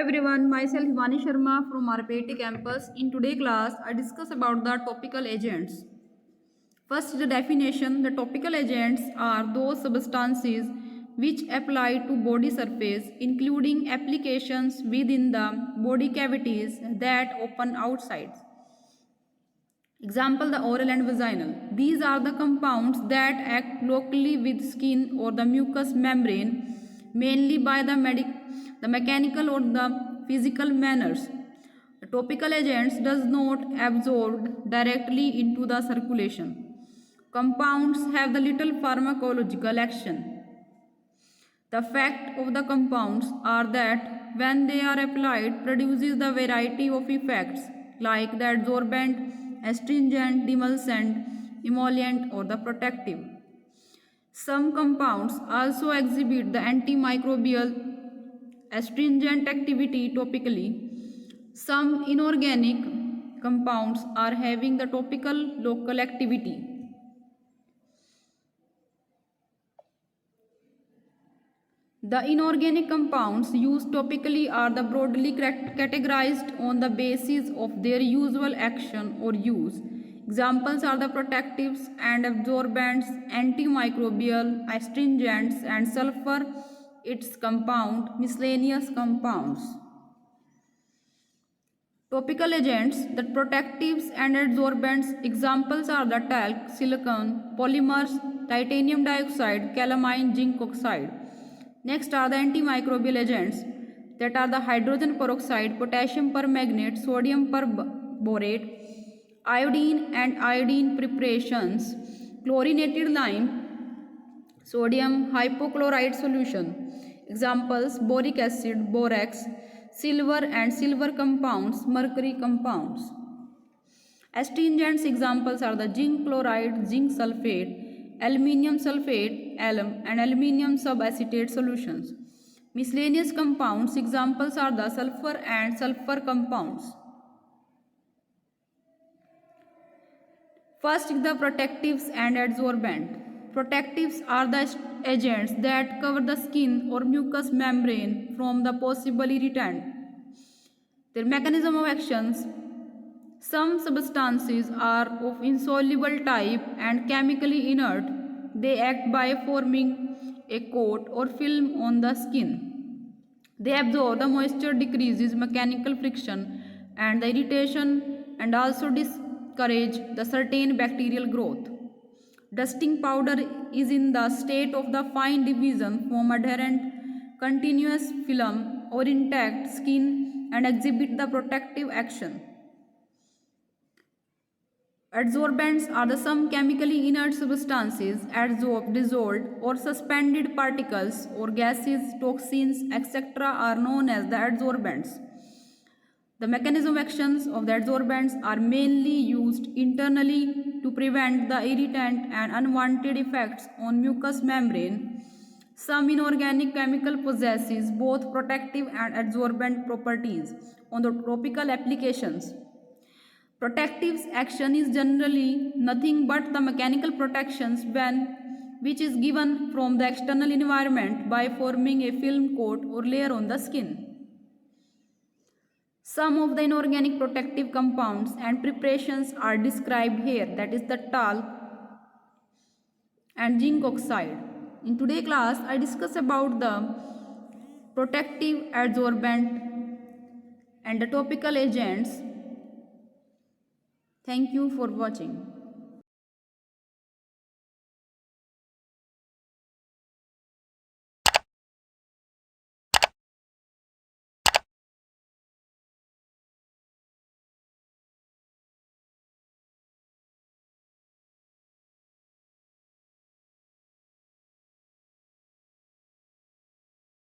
everyone, myself Himani Sharma from RPIT campus. In today's class, I discuss about the topical agents. First, the definition. The topical agents are those substances which apply to body surface, including applications within the body cavities that open outside. Example, the oral and vaginal. These are the compounds that act locally with skin or the mucous membrane, mainly by the mechanical or the physical manners. The topical agents does not absorb directly into the circulation. Compounds have the little pharmacological action. The effect of the compounds are that when they are applied produces the variety of effects like the adsorbent, astringent, demulcent, emollient or the protective. Some compounds also exhibit the antimicrobial astringent activity topically. Some inorganic compounds are having the topical local activity. The inorganic compounds used topically are the broadly categorized on the basis of their usual action or use. Examples are the protectives and absorbents, antimicrobial, astringents and sulfur, its compound, miscellaneous compounds. Topical agents, the protectives and adsorbents, examples are the talc, silicone, polymers, titanium dioxide, calamine, zinc oxide. Next are the antimicrobial agents, that are the hydrogen peroxide, potassium permanganate, sodium perborate, iodine and iodine preparations, chlorinated lime, sodium hypochlorite solution. Examples, boric acid, borax, silver and silver compounds, mercury compounds. Astringents examples are the zinc chloride, zinc sulfate, aluminium sulfate, alum and aluminium subacetate solutions. Miscellaneous compounds examples are the sulfur and sulfur compounds. First, the protectives and adsorbent. Protectives are the agents that cover the skin or mucous membrane from the possible irritant. Their mechanism of actions. Some substances are of insoluble type and chemically inert. They act by forming a coat or film on the skin. They absorb the moisture, decreases mechanical friction and the irritation, and also discourage the certain bacterial growth. Dusting powder is in the state of the fine division from adherent continuous film or intact skin and exhibit the protective action. Adsorbents are the some chemically inert substances, adsorbed, dissolved or suspended particles or gases, toxins, etc. are known as the adsorbents. The mechanism actions of the adsorbents are mainly used internally to prevent the irritant and unwanted effects on mucous membrane. Some inorganic chemical possesses both protective and adsorbent properties on the topical applications. Protectives action is generally nothing but the mechanical protections which is given from the external environment by forming a film coat or layer on the skin. Some of the inorganic protective compounds and preparations are described here, that is the talc and zinc oxide. In today's class, I discuss about the protective, adsorbent and the topical agents. Thank you for watching.